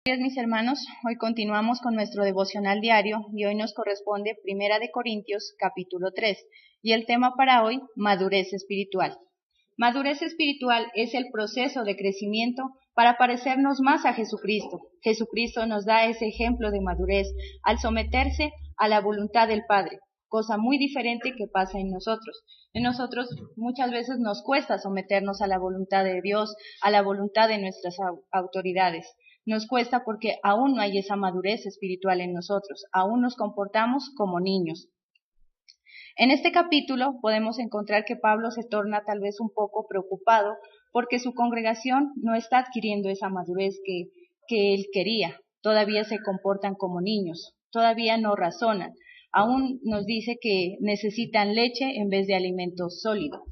Buenos días, mis hermanos. Hoy continuamos con nuestro devocional diario y hoy nos corresponde Primera de Corintios, capítulo 3, y el tema para hoy, madurez espiritual. Madurez espiritual es el proceso de crecimiento para parecernos más a Jesucristo. Jesucristo nos da ese ejemplo de madurez al someterse a la voluntad del Padre, cosa muy diferente que pasa en nosotros. En nosotros muchas veces nos cuesta someternos a la voluntad de Dios, a la voluntad de nuestras autoridades. Nos cuesta porque aún no hay esa madurez espiritual en nosotros, aún nos comportamos como niños. En este capítulo podemos encontrar que Pablo se torna tal vez un poco preocupado porque su congregación no está adquiriendo esa madurez que él quería. Todavía se comportan como niños, todavía no razonan. Aún nos dice que necesitan leche en vez de alimento sólido.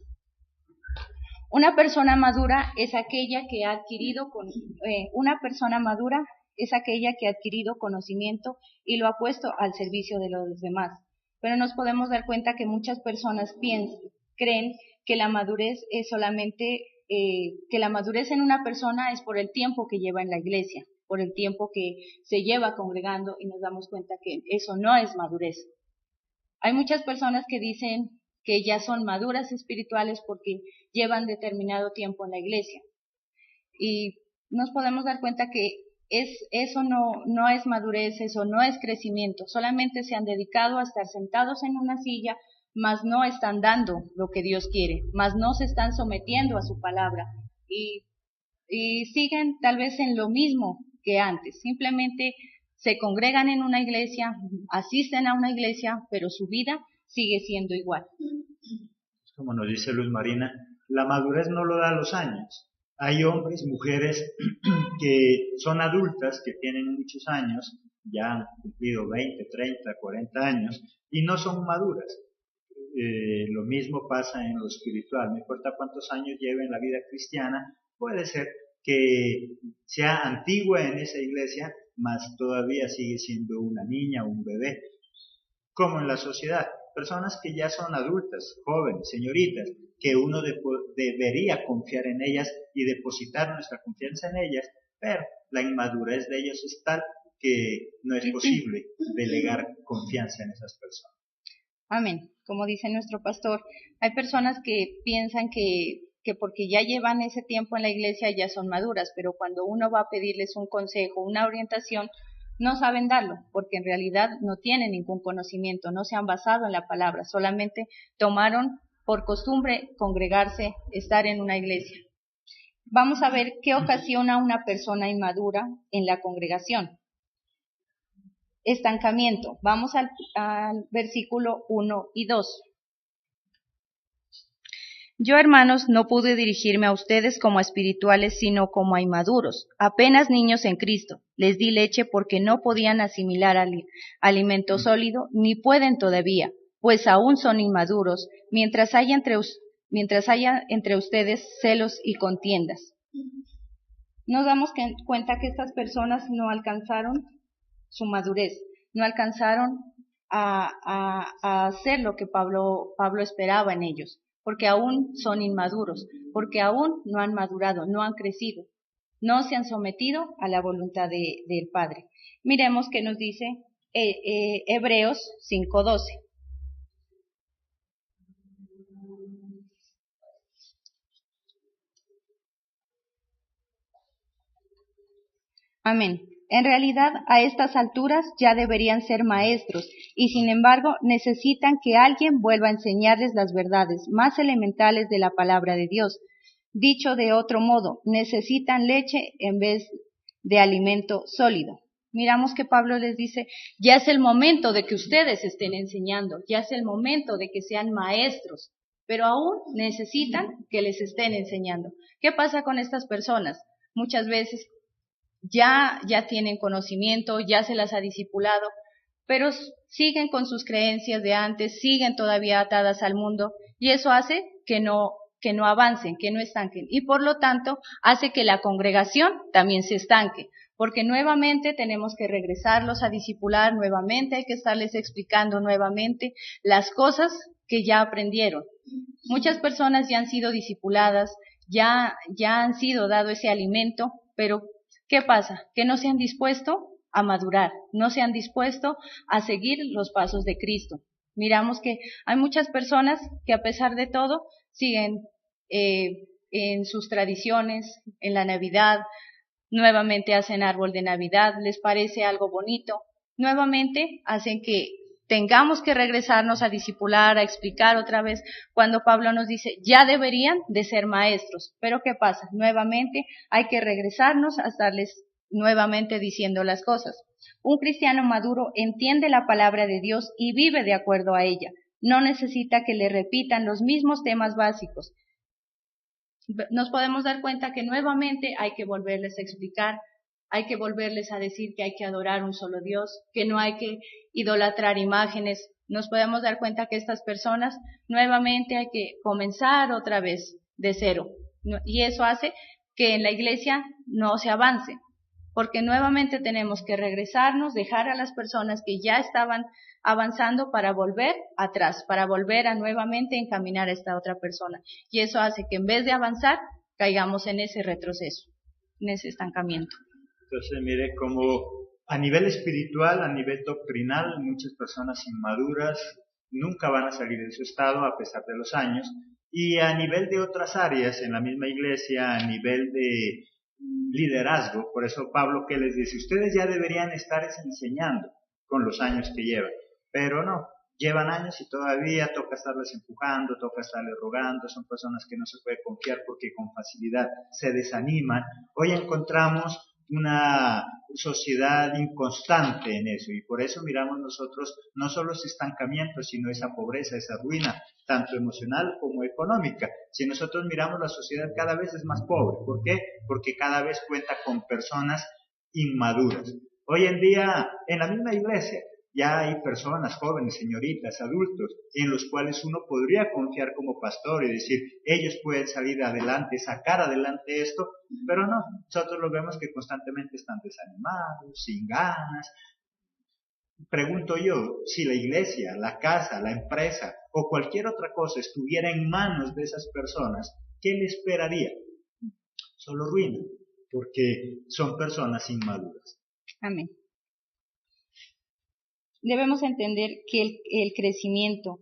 Una persona madura es aquella que ha adquirido conocimiento y lo ha puesto al servicio de los demás. Pero nos podemos dar cuenta que muchas personas creen que la madurez es solamente que la madurez en una persona es por el tiempo que lleva en la iglesia, por el tiempo que se lleva congregando, y nos damos cuenta que eso no es madurez. Hay muchas personas que dicen que ya son maduras espirituales porque llevan determinado tiempo en la iglesia. Y nos podemos dar cuenta que eso no es madurez, eso no es crecimiento. Solamente se han dedicado a estar sentados en una silla, mas no están dando lo que Dios quiere, mas no se están sometiendo a su palabra. Y siguen tal vez en lo mismo que antes. Simplemente se congregan en una iglesia, asisten a una iglesia, pero su vida sigue siendo igual. Como nos dice Luz Marina, la madurez no lo da los años. Hay hombres, mujeres que son adultas, que tienen muchos años, ya han cumplido 20, 30, 40 años, y no son maduras. Lo mismo pasa en lo espiritual. No importa cuántos años lleve en la vida cristiana, puede ser que sea antigua en esa iglesia, mas todavía sigue siendo una niña o un bebé. Como en la sociedad, personas que ya son adultas, jóvenes, señoritas, que uno debería confiar en ellas y depositar nuestra confianza en ellas, pero la inmadurez de ellos es tal que no es posible delegar confianza en esas personas. Amén. Como dice nuestro pastor, hay personas que piensan que porque ya llevan ese tiempo en la iglesia ya son maduras, pero cuando uno va a pedirles un consejo, una orientación, no saben darlo, porque en realidad no tienen ningún conocimiento, no se han basado en la palabra, solamente tomaron por costumbre congregarse, estar en una iglesia. Vamos a ver qué ocasiona una persona inmadura en la congregación. Estancamiento. Vamos al versículo 1 y 2. Yo, hermanos, no pude dirigirme a ustedes como a espirituales, sino como a inmaduros, apenas niños en Cristo. Les di leche porque no podían asimilar alimento sólido, ni pueden todavía, pues aún son inmaduros, mientras haya entre ustedes celos y contiendas. Nos damos cuenta que estas personas no alcanzaron su madurez, no alcanzaron a hacer lo que Pablo esperaba en ellos, porque aún son inmaduros, porque aún no han madurado, no han crecido, no se han sometido a la voluntad del Padre. Miremos qué nos dice Hebreos 5:12. Amén. En realidad, a estas alturas ya deberían ser maestros, y sin embargo necesitan que alguien vuelva a enseñarles las verdades más elementales de la palabra de Dios. Dicho de otro modo, necesitan leche en vez de alimento sólido. Miramos que Pablo les dice, ya es el momento de que ustedes estén enseñando, ya es el momento de que sean maestros, pero aún necesitan que les estén enseñando. ¿Qué pasa con estas personas? Muchas veces ya tienen conocimiento, ya se las ha discipulado, pero siguen con sus creencias de antes, siguen todavía atadas al mundo, y eso hace que no avancen, que no estanquen, y por lo tanto hace que la congregación también se estanque, porque nuevamente tenemos que regresarlos a discipular, nuevamente hay que estarles explicando nuevamente las cosas que ya aprendieron. Muchas personas ya han sido discipuladas, ya han sido dado ese alimento, pero ¿Qué pasa? Que no se han dispuesto a madurar, no se han dispuesto a seguir los pasos de Cristo. Miramos que hay muchas personas que a pesar de todo siguen en sus tradiciones, en la Navidad, nuevamente hacen árbol de Navidad, les parece algo bonito, nuevamente hacen que tengamos que regresarnos a discipular, a explicar otra vez, cuando Pablo nos dice, ya deberían de ser maestros. Pero ¿qué pasa? Nuevamente hay que regresarnos a estarles nuevamente diciendo las cosas. Un cristiano maduro entiende la palabra de Dios y vive de acuerdo a ella. No necesita que le repitan los mismos temas básicos. Nos podemos dar cuenta que nuevamente hay que volverles a explicar, hay que volverles a decir que hay que adorar un solo Dios, que no hay que idolatrar imágenes. Nos podemos dar cuenta que estas personas nuevamente hay que comenzar otra vez de cero. Y eso hace que en la iglesia no se avance, porque nuevamente tenemos que regresarnos, dejar a las personas que ya estaban avanzando para volver atrás, para volver a nuevamente encaminar a esta otra persona. Y eso hace que en vez de avanzar, caigamos en ese retroceso, en ese estancamiento. Entonces, mire cómo a nivel espiritual, a nivel doctrinal, muchas personas inmaduras nunca van a salir de su estado a pesar de los años. Y a nivel de otras áreas, en la misma iglesia, a nivel de liderazgo, por eso Pablo que les dice, ustedes ya deberían estar enseñando con los años que llevan, pero no, llevan años y todavía toca estarles empujando, toca estarles rogando, son personas que no se puede confiar porque con facilidad se desaniman. Hoy encontramos una sociedad inconstante en eso y por eso miramos nosotros no solo ese estancamiento, sino esa pobreza, esa ruina, tanto emocional como económica. Si nosotros miramos la sociedad cada vez es más pobre. ¿Por qué? Porque cada vez cuenta con personas inmaduras. Hoy en día, en la misma iglesia, ya hay personas, jóvenes, señoritas, adultos, en los cuales uno podría confiar como pastor y decir, ellos pueden salir adelante, sacar adelante esto, pero no, nosotros lo vemos que constantemente están desanimados, sin ganas. Pregunto yo, si la iglesia, la casa, la empresa o cualquier otra cosa estuviera en manos de esas personas, ¿qué le esperaría? Solo ruina, porque son personas inmaduras. Amén. Debemos entender que el crecimiento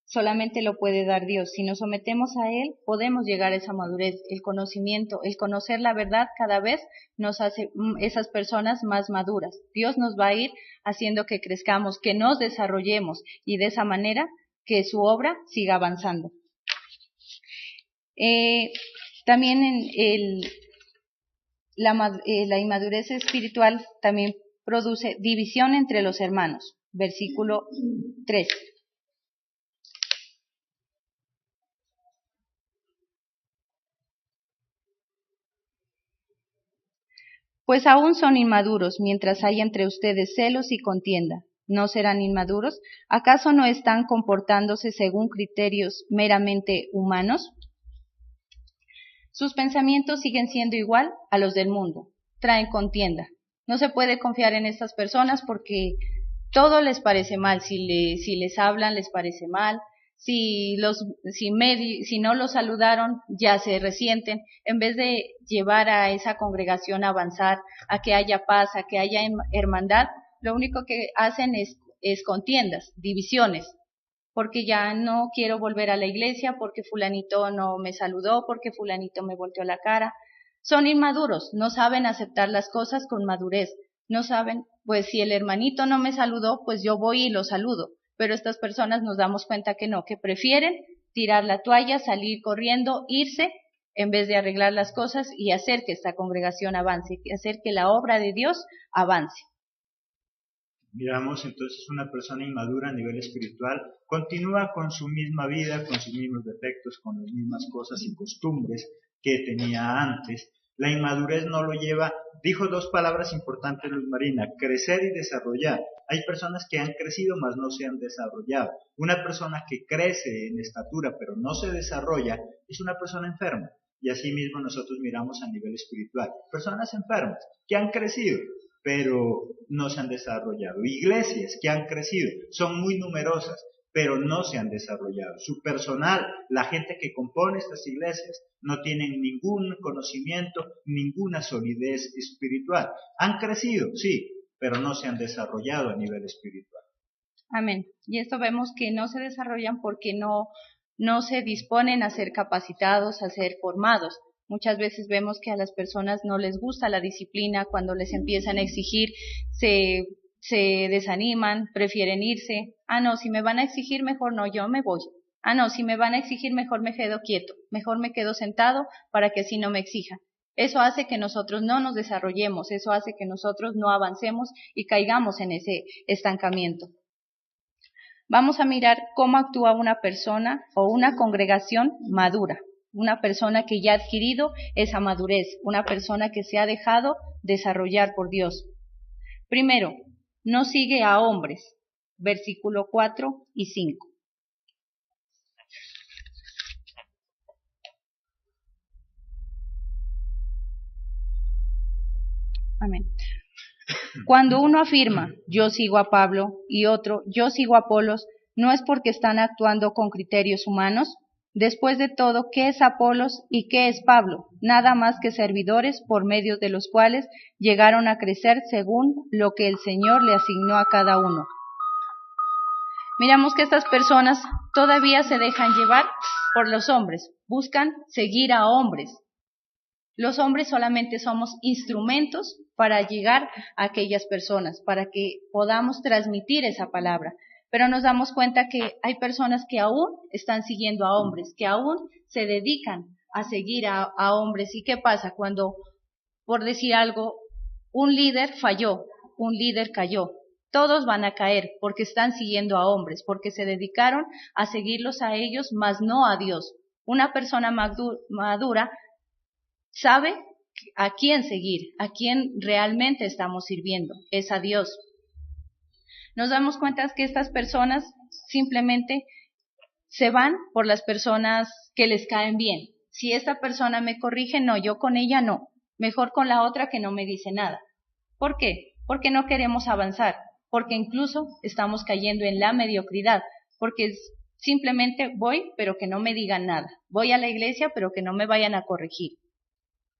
solamente lo puede dar Dios. Si nos sometemos a Él, podemos llegar a esa madurez. El conocimiento, el conocer la verdad cada vez nos hace esas personas más maduras. Dios nos va a ir haciendo que crezcamos, que nos desarrollemos y de esa manera que su obra siga avanzando. También la inmadurez espiritual también produce división entre los hermanos. Versículo 3. Pues aún son inmaduros, mientras hay entre ustedes celos y contienda. ¿No serán inmaduros? ¿Acaso no están comportándose según criterios meramente humanos? Sus pensamientos siguen siendo igual a los del mundo. Traen contienda. No se puede confiar en estas personas porque todo les parece mal. Si les hablan, les parece mal. Si no los saludaron, ya se resienten. En vez de llevar a esa congregación a avanzar, a que haya paz, a que haya hermandad, lo único que hacen es contiendas, divisiones. Porque ya no quiero volver a la iglesia, porque fulanito no me saludó, porque fulanito me volteó la cara. Son inmaduros, no saben aceptar las cosas con madurez. No saben, pues si el hermanito no me saludó, pues yo voy y lo saludo. Pero estas personas nos damos cuenta que no, que prefieren tirar la toalla, salir corriendo, irse, en vez de arreglar las cosas y hacer que esta congregación avance, hacer que la obra de Dios avance. Miramos entonces una persona inmadura a nivel espiritual, continúa con su misma vida, con sus mismos defectos, con las mismas cosas y costumbres que tenía antes. La inmadurez no lo lleva, dijo dos palabras importantes Luz Marina, crecer y desarrollar. Hay personas que han crecido mas no se han desarrollado. Una persona que crece en estatura pero no se desarrolla es una persona enferma. Y así mismo nosotros miramos a nivel espiritual. Personas enfermas que han crecido pero no se han desarrollado. Iglesias que han crecido, son muy numerosas, pero no se han desarrollado. Su personal, la gente que compone estas iglesias, no tienen ningún conocimiento, ninguna solidez espiritual. Han crecido, sí, pero no se han desarrollado a nivel espiritual. Amén. Y esto vemos que no se desarrollan porque no se disponen a ser capacitados, a ser formados. Muchas veces vemos que a las personas no les gusta la disciplina, cuando les empiezan a exigir, se desaniman, prefieren irse. No, si me van a exigir, mejor no, yo me voy. No, si me van a exigir, mejor me quedo quieto, mejor me quedo sentado para que así no me exijan. Eso hace que nosotros no nos desarrollemos, eso hace que nosotros no avancemos y caigamos en ese estancamiento. Vamos a mirar cómo actúa una persona o una congregación madura, una persona que ya ha adquirido esa madurez, una persona que se ha dejado desarrollar por Dios. Primero, no sigue a hombres, versículo 4 y 5. Amén. Cuando uno afirma, yo sigo a Pablo, y otro, yo sigo a Apolos, ¿no es porque están actuando con criterios humanos? Después de todo, ¿qué es Apolos y qué es Pablo? Nada más que servidores por medio de los cuales llegaron a crecer según lo que el Señor le asignó a cada uno. Miramos que estas personas todavía se dejan llevar por los hombres, buscan seguir a hombres. Los hombres solamente somos instrumentos para llegar a aquellas personas, para que podamos transmitir esa palabra. Pero nos damos cuenta que hay personas que aún están siguiendo a hombres, que aún se dedican a seguir a hombres. ¿Y qué pasa cuando, por decir algo, un líder falló, un líder cayó? Todos van a caer porque están siguiendo a hombres, porque se dedicaron a seguirlos a ellos, mas no a Dios. Una persona madura sabe a quién seguir, a quién realmente estamos sirviendo, es a Dios. Nos damos cuenta que estas personas simplemente se van por las personas que les caen bien. Si esta persona me corrige, no, yo con ella no, mejor con la otra que no me dice nada. ¿Por qué? Porque no queremos avanzar, porque incluso estamos cayendo en la mediocridad, porque simplemente voy, pero que no me digan nada. Voy a la iglesia, pero que no me vayan a corregir.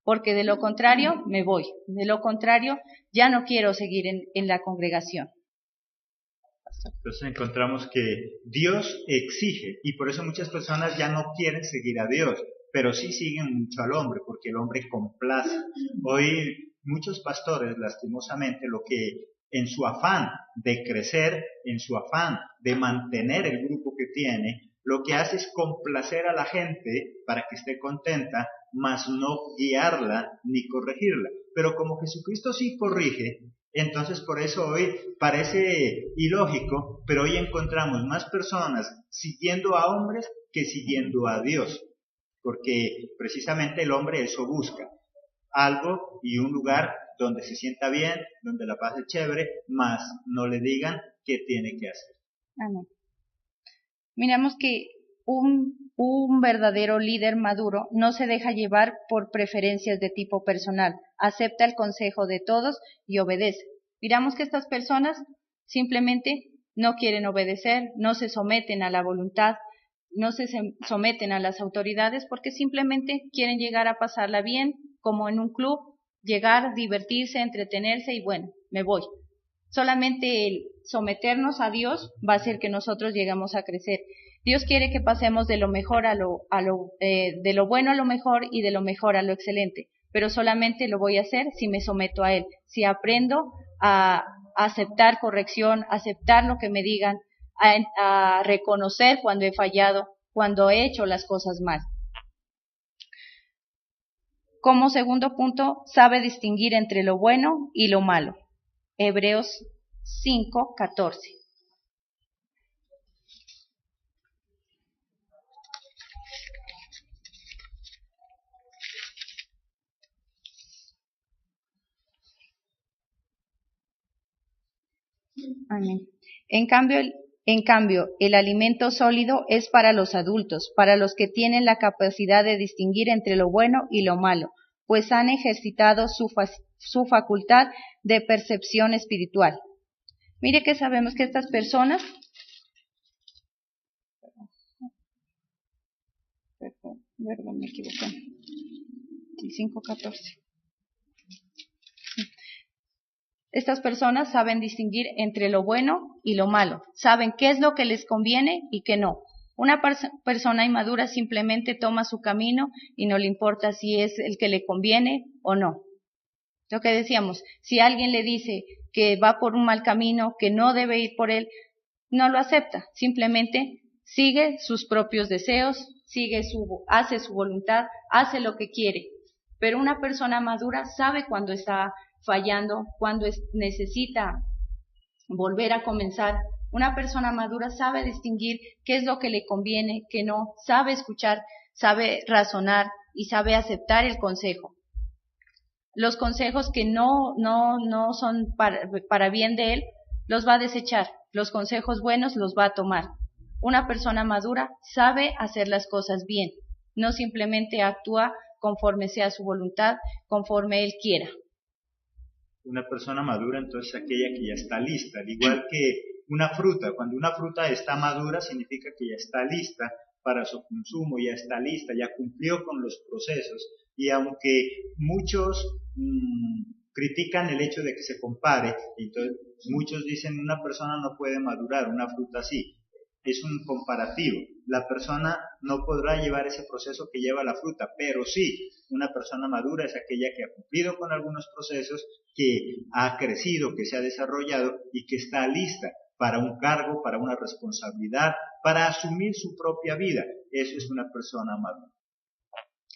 Porque de lo contrario me voy, de lo contrario ya no quiero seguir en la congregación. Entonces encontramos que Dios exige, y por eso muchas personas ya no quieren seguir a Dios, pero sí siguen mucho al hombre, porque el hombre complace. Hoy muchos pastores, lastimosamente, lo que en su afán de crecer, en su afán de mantener el grupo que tiene, lo que hace es complacer a la gente para que esté contenta, mas no guiarla ni corregirla. Pero como Jesucristo sí corrige, entonces por eso hoy parece ilógico, pero hoy encontramos más personas siguiendo a hombres que siguiendo a Dios, porque precisamente el hombre eso busca, algo y un lugar donde se sienta bien, donde la paz es chévere, mas no le digan qué tiene que hacer. Amén. Miramos que un verdadero líder maduro no se deja llevar por preferencias de tipo personal, acepta el consejo de todos y obedece. Miramos que estas personas simplemente no quieren obedecer, no se someten a la voluntad, no se someten a las autoridades porque simplemente quieren llegar a pasarla bien, como en un club, llegar, divertirse, entretenerse y bueno, me voy. Solamente el someternos a Dios va a hacer que nosotros lleguemos a crecer. Dios quiere que pasemos de lo mejor de lo bueno a lo mejor y de lo mejor a lo excelente, pero solamente lo voy a hacer si me someto a Él, si aprendo a aceptar corrección, aceptar lo que me digan, a reconocer cuando he fallado, cuando he hecho las cosas mal. Como segundo punto, sabe distinguir entre lo bueno y lo malo. Hebreos 5:14. Amén. En cambio, el alimento sólido es para los adultos, para los que tienen la capacidad de distinguir entre lo bueno y lo malo, pues han ejercitado su facultad de percepción espiritual. Mire que sabemos que estas personas Perdón, me equivoqué. El 5:14. Estas personas saben distinguir entre lo bueno y lo malo, saben qué es lo que les conviene y qué no. Una persona inmadura simplemente toma su camino y no le importa si es el que le conviene o no. Lo que decíamos, si alguien le dice que va por un mal camino, que no debe ir por él, no lo acepta, simplemente sigue sus propios deseos, hace su voluntad, hace lo que quiere. Pero una persona madura sabe cuando está fallando, cuando necesita volver a comenzar. Una persona madura sabe distinguir qué es lo que le conviene, qué no, sabe escuchar, sabe razonar y sabe aceptar el consejo. Los consejos que no son para bien de él, los va a desechar. Los consejos buenos los va a tomar. Una persona madura sabe hacer las cosas bien, no simplemente actúa conforme sea su voluntad, conforme él quiera. Una persona madura entonces es aquella que ya está lista, al igual que una fruta. Cuando una fruta está madura significa que ya está lista para su consumo, ya está lista, ya cumplió con los procesos. Y aunque muchos critican el hecho de que se compare, entonces muchos dicen una persona no puede madurar, una fruta así. Es un comparativo. La persona no podrá llevar ese proceso que lleva la fruta, pero sí, una persona madura es aquella que ha cumplido con algunos procesos, que ha crecido, que se ha desarrollado y que está lista para un cargo, para una responsabilidad, para asumir su propia vida. Eso es una persona madura.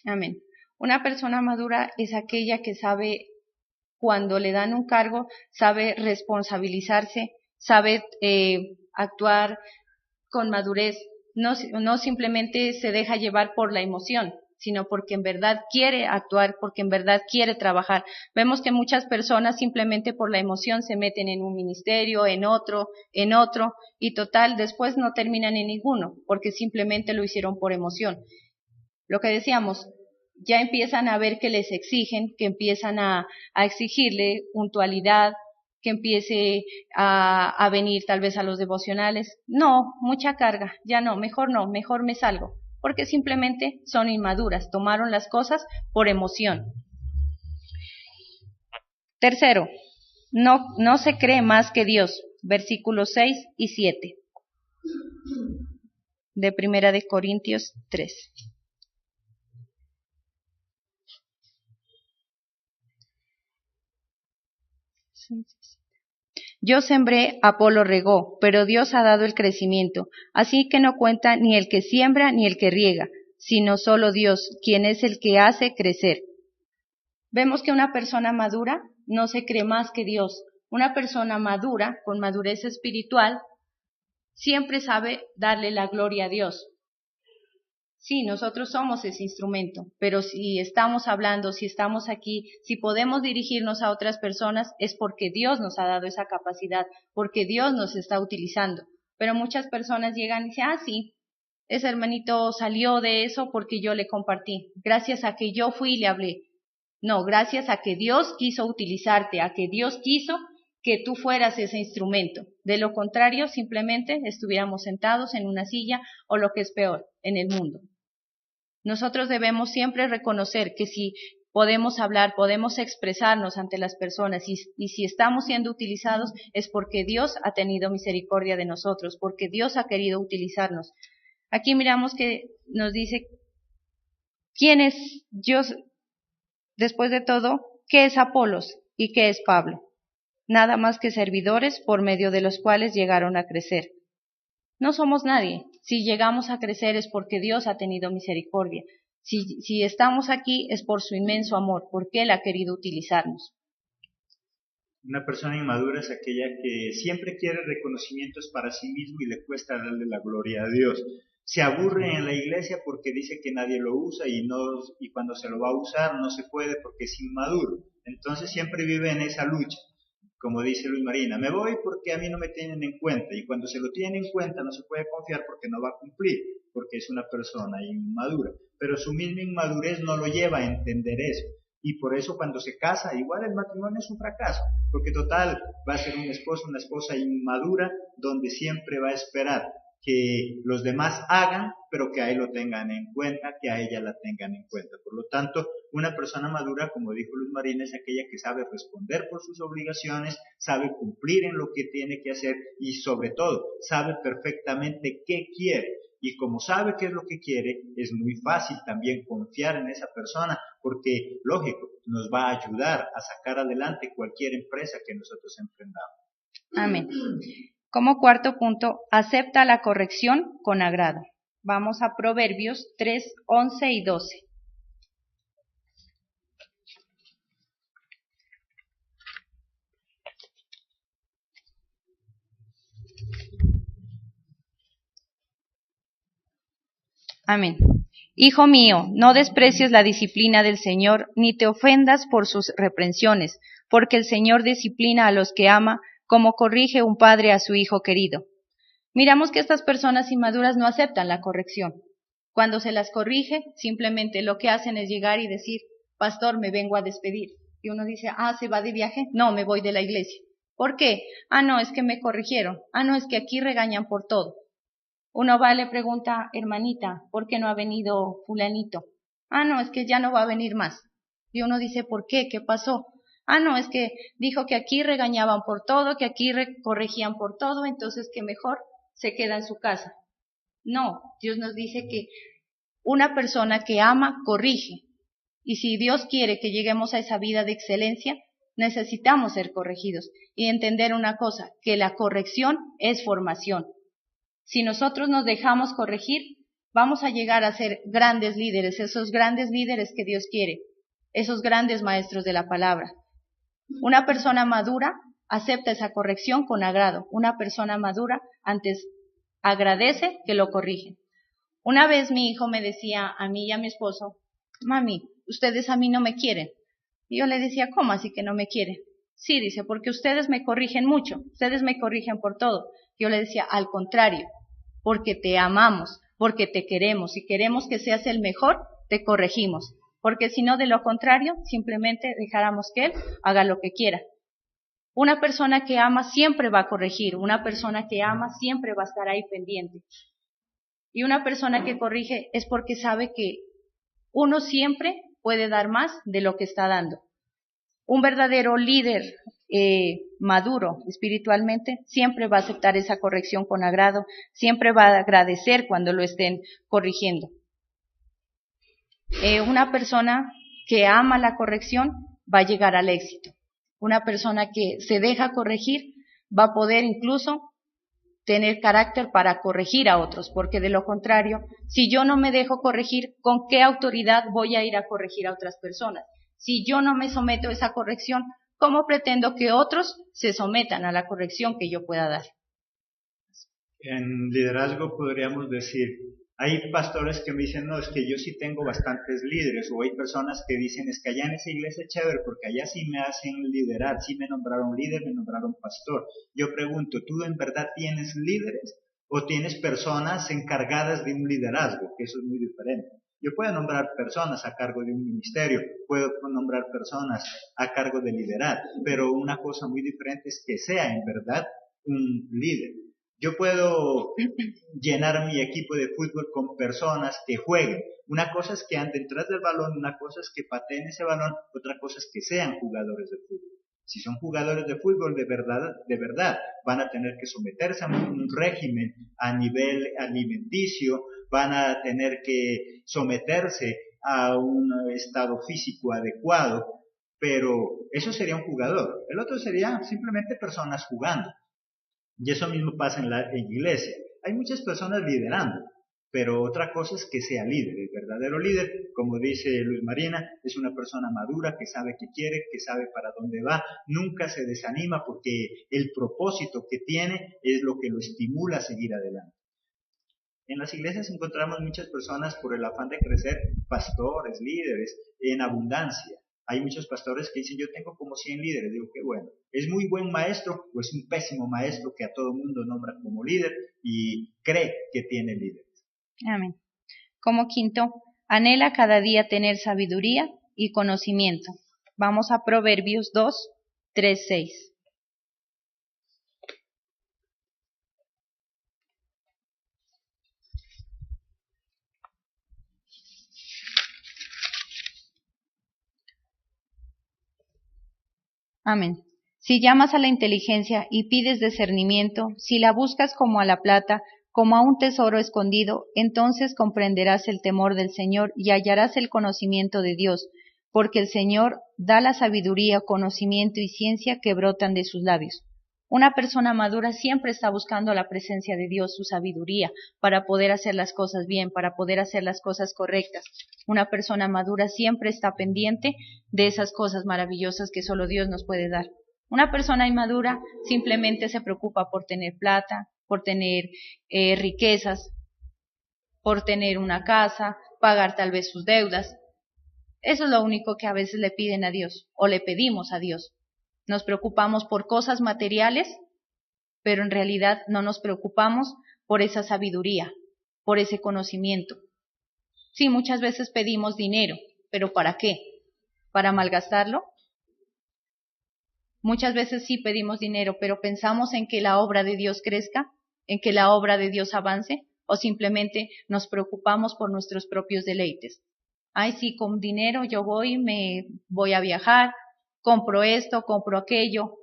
Amén. Una persona madura es aquella que sabe, cuando le dan un cargo, sabe responsabilizarse, sabe actuar con madurez, no simplemente se deja llevar por la emoción, sino porque en verdad quiere actuar, porque en verdad quiere trabajar. Vemos que muchas personas simplemente por la emoción se meten en un ministerio, en otro, y total, después no terminan en ninguno, porque simplemente lo hicieron por emoción. Lo que decíamos, ya empiezan a ver que les exigen, que empiezan a exigirle puntualidad, que empiece a venir tal vez a los devocionales. No, mucha carga, ya no, mejor me salgo, porque simplemente son inmaduras, tomaron las cosas por emoción. Tercero, no se cree más que Dios, versículos 6 y 7 de 1 de Corintios 3. Yo sembré, Apolo regó, pero Dios ha dado el crecimiento. Así que no cuenta ni el que siembra ni el que riega, sino solo Dios, quien es el que hace crecer. Vemos que una persona madura no se cree más que Dios. Una persona madura, con madurez espiritual, siempre sabe darle la gloria a Dios. Sí, nosotros somos ese instrumento, pero si estamos hablando, si estamos aquí, si podemos dirigirnos a otras personas, es porque Dios nos ha dado esa capacidad, porque Dios nos está utilizando. Pero muchas personas llegan y dicen, sí, ese hermanito salió de eso porque yo le compartí, gracias a que yo fui y le hablé. No, gracias a que Dios quiso utilizarte, a que Dios quiso que tú fueras ese instrumento. De lo contrario, simplemente estuviéramos sentados en una silla o lo que es peor, en el mundo. Nosotros debemos siempre reconocer que si podemos hablar, podemos expresarnos ante las personas y si estamos siendo utilizados es porque Dios ha tenido misericordia de nosotros, porque Dios ha querido utilizarnos. Aquí miramos que nos dice, ¿quién es Dios? Después de todo, ¿qué es Apolos y qué es Pablo? Nada más que servidores por medio de los cuales llegaron a crecer. No somos nadie. Si llegamos a crecer es porque Dios ha tenido misericordia. Si estamos aquí es por su inmenso amor, porque Él ha querido utilizarnos. Una persona inmadura es aquella que siempre quiere reconocimientos para sí mismo y le cuesta darle la gloria a Dios. Se aburre en la iglesia porque dice que nadie lo usa y cuando se lo va a usar no se puede porque es inmaduro. Entonces siempre vive en esa lucha. Como dice Luis Marina, me voy porque a mí no me tienen en cuenta, y cuando se lo tienen en cuenta no se puede confiar porque no va a cumplir, porque es una persona inmadura, pero su misma inmadurez no lo lleva a entender eso, y por eso cuando se casa, igual el matrimonio es un fracaso, porque total va a ser un esposo, una esposa inmadura, donde siempre va a esperar que los demás hagan, pero que a él lo tengan en cuenta, que a ella la tengan en cuenta. Por lo tanto, una persona madura, como dijo Luz Marina, es aquella que sabe responder por sus obligaciones, sabe cumplir en lo que tiene que hacer y sobre todo sabe perfectamente qué quiere. Y como sabe qué es lo que quiere, es muy fácil también confiar en esa persona porque, lógico, nos va a ayudar a sacar adelante cualquier empresa que nosotros emprendamos. Amén. Como cuarto punto, acepta la corrección con agrado. Vamos a Proverbios 3, 11 y 12. Amén. Hijo mío, no desprecies la disciplina del Señor, ni te ofendas por sus reprensiones, porque el Señor disciplina a los que ama, como corrige un padre a su hijo querido. Miramos que estas personas inmaduras no aceptan la corrección. Cuando se las corrige, simplemente lo que hacen es llegar y decir, pastor, me vengo a despedir. Y uno dice, ¿se va de viaje? No, me voy de la iglesia. ¿Por qué? No, es que me corrigieron. No, es que aquí regañan por todo. Uno va y le pregunta, hermanita, ¿por qué no ha venido fulanito? No, es que ya no va a venir más. Y uno dice, ¿por qué? ¿Qué pasó? No, es que dijo que aquí regañaban por todo, que aquí corregían por todo, entonces que mejor se queda en su casa. No, Dios nos dice que una persona que ama, corrige. Y si Dios quiere que lleguemos a esa vida de excelencia, necesitamos ser corregidos y entender una cosa, que la corrección es formación. Si nosotros nos dejamos corregir, vamos a llegar a ser grandes líderes, esos grandes líderes que Dios quiere, esos grandes maestros de la palabra. Una persona madura acepta esa corrección con agrado. Una persona madura antes agradece que lo corrigen. Una vez mi hijo me decía a mí y a mi esposo, mami, ustedes a mí no me quieren. Y yo le decía, ¿cómo así que no me quieren? Sí, dice, porque ustedes me corrigen mucho, ustedes me corrigen por todo. Yo le decía, al contrario, porque te amamos, porque te queremos y queremos que seas el mejor, te corregimos. Porque si no, de lo contrario, simplemente dejáramos que él haga lo que quiera. Una persona que ama siempre va a corregir, una persona que ama siempre va a estar ahí pendiente. Y una persona que corrige es porque sabe que uno siempre puede dar más de lo que está dando. Un verdadero líder maduro espiritualmente siempre va a aceptar esa corrección con agrado, siempre va a agradecer cuando lo estén corrigiendo. Una persona que ama la corrección va a llegar al éxito. Una persona que se deja corregir va a poder incluso tener carácter para corregir a otros, porque de lo contrario, si yo no me dejo corregir, ¿con qué autoridad voy a ir a corregir a otras personas? Si yo no me someto a esa corrección, ¿cómo pretendo que otros se sometan a la corrección que yo pueda dar? En liderazgo podríamos decir, hay pastores que me dicen, no, es que yo sí tengo bastantes líderes, o hay personas que dicen, es que allá en esa iglesia es chévere, porque allá sí me hacen liderar, sí me nombraron líder, me nombraron pastor. Yo pregunto, ¿tú en verdad tienes líderes o tienes personas encargadas de un liderazgo? Que eso es muy diferente. Yo puedo nombrar personas a cargo de un ministerio, puedo nombrar personas a cargo de liderar, pero una cosa muy diferente es que sea en verdad un líder. Yo puedo llenar mi equipo de fútbol con personas que jueguen. Una cosa es que anden tras del balón, una cosa es que pateen ese balón, otra cosa es que sean jugadores de fútbol. Si son jugadores de fútbol de verdad, van a tener que someterse a un régimen a nivel alimenticio, van a tener que someterse a un estado físico adecuado, pero eso sería un jugador. El otro sería simplemente personas jugando. Y eso mismo pasa en la iglesia. Hay muchas personas liderando, pero otra cosa es que sea líder. El verdadero líder, como dice Luz Marina, es una persona madura que sabe qué quiere, que sabe para dónde va, nunca se desanima porque el propósito que tiene es lo que lo estimula a seguir adelante. En las iglesias encontramos muchas personas por el afán de crecer, pastores, líderes, en abundancia. Hay muchos pastores que dicen, yo tengo como 100 líderes. Digo, qué bueno. ¿Es muy buen maestro o es un pésimo maestro que a todo mundo nombra como líder y cree que tiene líderes? Amén. Como quinto, anhela cada día tener sabiduría y conocimiento. Vamos a Proverbios 2, 3, 6. Amén. Si llamas a la inteligencia y pides discernimiento, si la buscas como a la plata, como a un tesoro escondido, entonces comprenderás el temor del Señor y hallarás el conocimiento de Dios, porque el Señor da la sabiduría, conocimiento y ciencia que brotan de sus labios. Una persona madura siempre está buscando la presencia de Dios, su sabiduría, para poder hacer las cosas bien, para poder hacer las cosas correctas. Una persona madura siempre está pendiente de esas cosas maravillosas que solo Dios nos puede dar. Una persona inmadura simplemente se preocupa por tener plata, por tener riquezas, por tener una casa, pagar tal vez sus deudas. Eso es lo único que a veces le piden a Dios o le pedimos a Dios. Nos preocupamos por cosas materiales, pero en realidad no nos preocupamos por esa sabiduría, por ese conocimiento. Sí, muchas veces pedimos dinero, pero ¿para qué? ¿Para malgastarlo? Muchas veces sí pedimos dinero, pero pensamos en que la obra de Dios crezca, en que la obra de Dios avance, o simplemente nos preocupamos por nuestros propios deleites. Ay, sí, con dinero yo me voy a viajar, compro esto, compro aquello.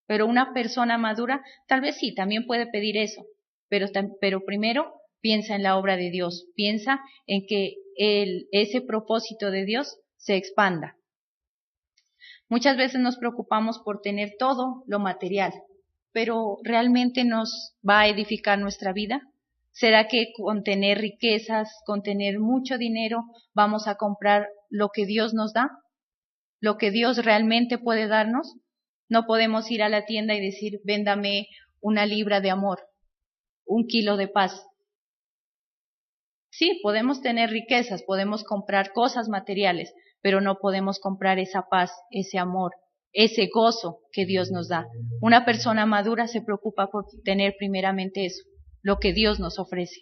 Pero una persona madura tal vez sí, también puede pedir eso, pero primero piensa en la obra de Dios, piensa en que ese propósito de Dios se expanda. Muchas veces nos preocupamos por tener todo lo material, pero ¿realmente nos va a edificar nuestra vida? ¿Será que con tener riquezas, con tener mucho dinero, vamos a comprar lo que Dios nos da? ¿Lo que Dios realmente puede darnos? No podemos ir a la tienda y decir, véndame una libra de amor, un kilo de paz. Sí, podemos tener riquezas, podemos comprar cosas materiales, pero no podemos comprar esa paz, ese amor, ese gozo que Dios nos da. Una persona madura se preocupa por tener primeramente eso, lo que Dios nos ofrece,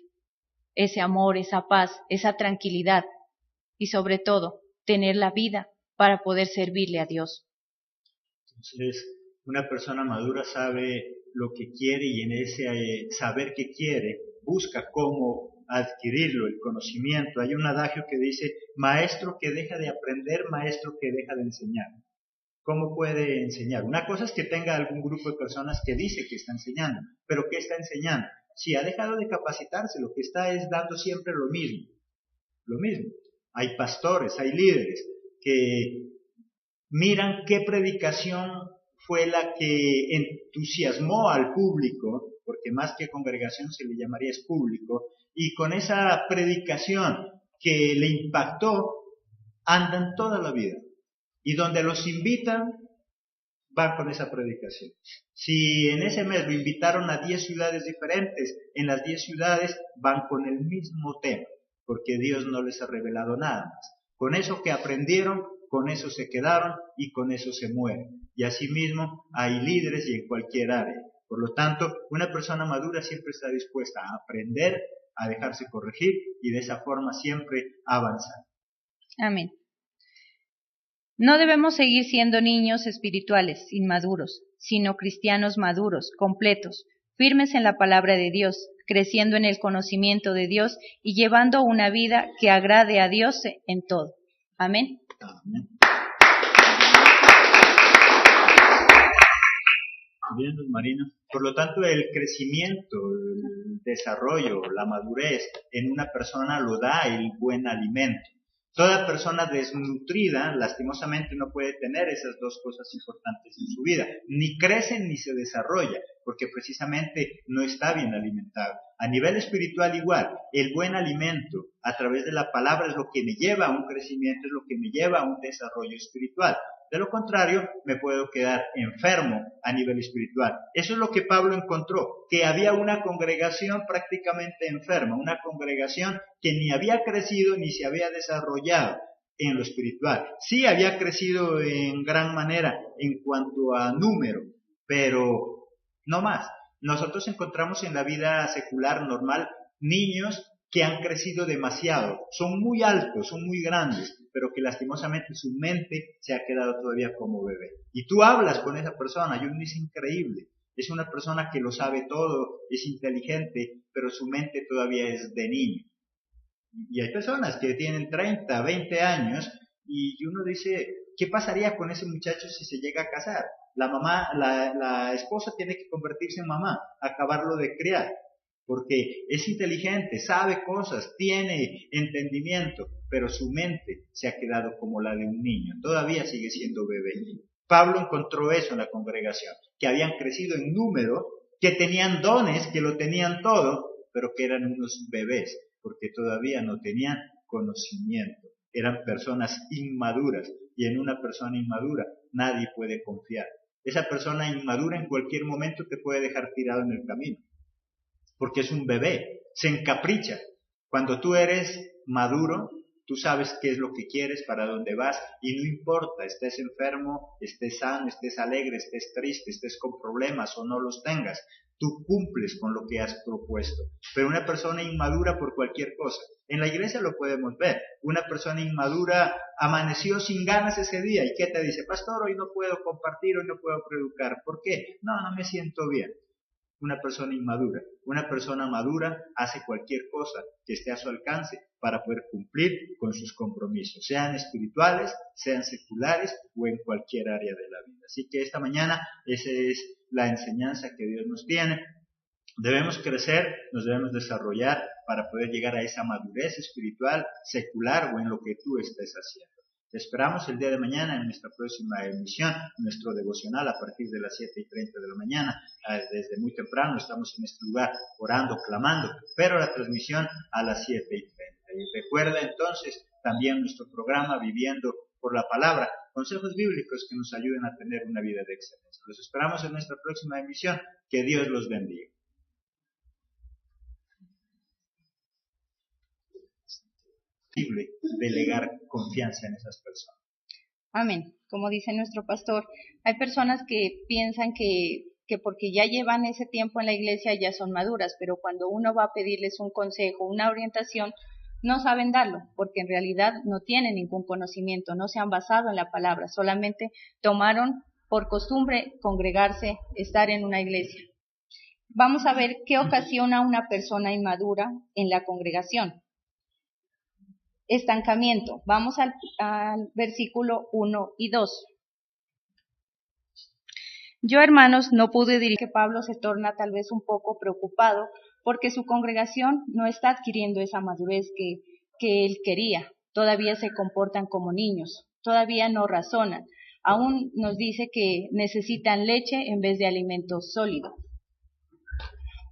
ese amor, esa paz, esa tranquilidad y sobre todo tener la vida para poder servirle a Dios. Entonces, una persona madura sabe lo que quiere y en ese saber que quiere busca cómo adquirirlo, el conocimiento. Hay un adagio que dice, maestro que deja de aprender, maestro que deja de enseñar. ¿Cómo puede enseñar? Una cosa es que tenga algún grupo de personas que dice que está enseñando, pero ¿qué está enseñando? Si ha dejado de capacitarse, lo que está es dando siempre lo mismo. Lo mismo. Hay pastores, hay líderes que miran qué predicación fue la que entusiasmó al público, porque más que congregación se le llamaría es público, y con esa predicación que le impactó, andan toda la vida. Y donde los invitan, van con esa predicación. Si en ese mes lo invitaron a 10 ciudades diferentes, en las 10 ciudades van con el mismo tema, porque Dios no les ha revelado nada más. Con eso que aprendieron, con eso se quedaron y con eso se mueren. Y asimismo hay líderes y en cualquier área. Por lo tanto, una persona madura siempre está dispuesta a aprender, a dejarse corregir y de esa forma siempre avanzar. Amén. No debemos seguir siendo niños espirituales, inmaduros, sino cristianos maduros, completos, firmes en la palabra de Dios, creciendo en el conocimiento de Dios y llevando una vida que agrade a Dios en todo. Amén. Amén. Bien, Luz Marina. Por lo tanto, el crecimiento, el desarrollo, la madurez en una persona lo da el buen alimento. Toda persona desnutrida, lastimosamente, no puede tener esas dos cosas importantes en su vida. Ni crece ni se desarrolla, porque precisamente no está bien alimentado. A nivel espiritual igual, el buen alimento a través de la palabra es lo que me lleva a un crecimiento, es lo que me lleva a un desarrollo espiritual. De lo contrario, me puedo quedar enfermo a nivel espiritual. Eso es lo que Pablo encontró, que había una congregación prácticamente enferma, una congregación que ni había crecido ni se había desarrollado en lo espiritual. Sí había crecido en gran manera en cuanto a número, pero no más. Nosotros encontramos en la vida secular normal niños que han crecido demasiado, son muy altos, son muy grandes, pero que lastimosamente su mente se ha quedado todavía como bebé. Y tú hablas con esa persona y uno es increíble, es una persona que lo sabe todo, es inteligente, pero su mente todavía es de niño. Y hay personas que tienen 30, 20 años y uno dice, ¿Qué pasaría con ese muchacho si se llega a casar? La esposa tiene que convertirse en mamá, acabarlo de criar, porque es inteligente, sabe cosas, tiene entendimiento, pero su mente se ha quedado como la de un niño, todavía sigue siendo bebé. Pablo encontró eso en la congregación, que habían crecido en número, que tenían dones, que lo tenían todo, pero que eran unos bebés, porque todavía no tenían conocimiento. Eran personas inmaduras, y en una persona inmadura nadie puede confiar. Esa persona inmadura en cualquier momento te puede dejar tirado en el camino, porque es un bebé, se encapricha. Cuando tú eres maduro, tú sabes qué es lo que quieres, para dónde vas, y no importa, estés enfermo, estés sano, estés alegre, estés triste, estés con problemas o no los tengas, tú cumples con lo que has propuesto. Pero una persona inmadura por cualquier cosa, en la iglesia lo podemos ver, una persona inmadura amaneció sin ganas ese día, ¿y qué te dice? Pastor, hoy no puedo compartir, hoy no puedo predicar. ¿Por qué? No me siento bien. Una persona inmadura. Una persona madura hace cualquier cosa que esté a su alcance para poder cumplir con sus compromisos, sean espirituales, sean seculares o en cualquier área de la vida. Así que esta mañana esa es la enseñanza que Dios nos tiene. Debemos crecer, nos debemos desarrollar para poder llegar a esa madurez espiritual, secular o en lo que tú estés haciendo. Te esperamos el día de mañana en nuestra próxima emisión, nuestro devocional a partir de las 7:30 de la mañana. Desde muy temprano estamos en este lugar orando, clamando, pero la transmisión a las 7:30. Y recuerda entonces también nuestro programa Viviendo por la Palabra, consejos bíblicos que nos ayuden a tener una vida de excelencia. Los esperamos en nuestra próxima emisión. Que Dios los bendiga. Delegar confianza en esas personas. Amén. Como dice nuestro pastor, hay personas que piensan que porque ya llevan ese tiempo en la iglesia ya son maduras, pero cuando uno va a pedirles un consejo, una orientación, no saben darlo, porque en realidad no tienen ningún conocimiento, no se han basado en la palabra, solamente tomaron por costumbre congregarse, estar en una iglesia. Vamos a ver qué ocasiona a una persona inmadura en la congregación. Estancamiento. Vamos al versículo 1 y 2. Yo, hermanos, no pude decir que Pablo se torna tal vez un poco preocupado porque su congregación no está adquiriendo esa madurez que él quería. Todavía se comportan como niños, todavía no razonan. Aún nos dice que necesitan leche en vez de alimento sólido.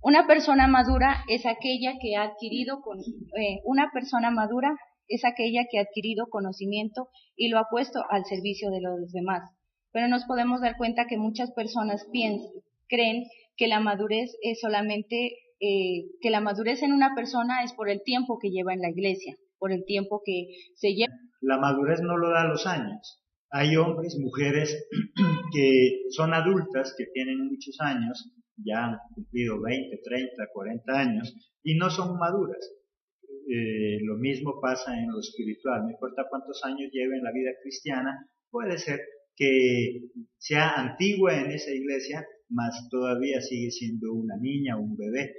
Una persona madura es aquella que ha adquirido conocimiento y lo ha puesto al servicio de los demás. Pero nos podemos dar cuenta que muchas personas creen que la madurez es solamente, que la madurez en una persona es por el tiempo que lleva en la iglesia, por el tiempo que se lleva. La madurez no lo da los años. Hay hombres, mujeres que son adultas, que tienen muchos años, ya han cumplido 20, 30, 40 años y no son maduras. Lo mismo pasa en lo espiritual, no importa cuántos años lleve en la vida cristiana, puede ser que sea antigua en esa iglesia, mas todavía sigue siendo una niña o un bebé,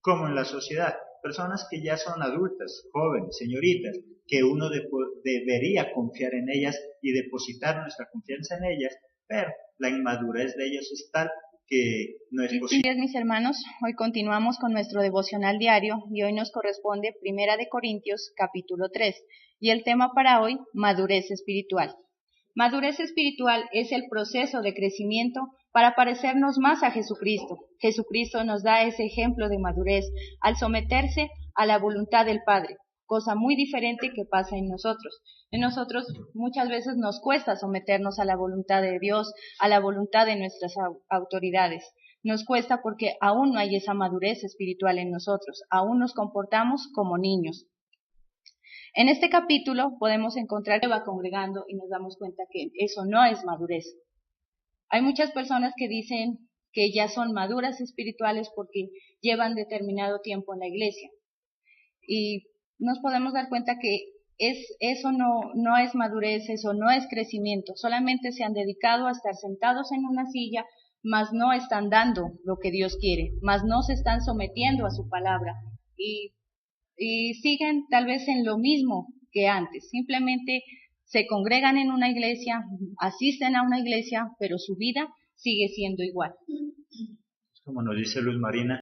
como en la sociedad, personas que ya son adultas, jóvenes, señoritas, que uno debería confiar en ellas y depositar nuestra confianza en ellas, pero la inmadurez de ellos es tal que no es posible. Buenos días, mis hermanos. Hoy continuamos con nuestro devocional diario y hoy nos corresponde Primera de Corintios, capítulo 3, y el tema para hoy, madurez espiritual. Madurez espiritual es el proceso de crecimiento para parecernos más a Jesucristo. Jesucristo nos da ese ejemplo de madurez al someterse a la voluntad del Padre, cosa muy diferente que pasa en nosotros. En nosotros muchas veces nos cuesta someternos a la voluntad de Dios, a la voluntad de nuestras autoridades. Nos cuesta porque aún no hay esa madurez espiritual en nosotros, aún nos comportamos como niños. En este capítulo podemos encontrar que va congregando y nos damos cuenta que eso no es madurez. Hay muchas personas que dicen que ya son maduras espirituales porque llevan determinado tiempo en la iglesia. Y nos podemos dar cuenta que eso no es madurez, eso no es crecimiento. Solamente se han dedicado a estar sentados en una silla, mas no están dando lo que Dios quiere, mas no se están sometiendo a su palabra. Y siguen tal vez en lo mismo que antes, simplemente se congregan en una iglesia, asisten a una iglesia, pero su vida sigue siendo igual. Como nos dice Luz Marina,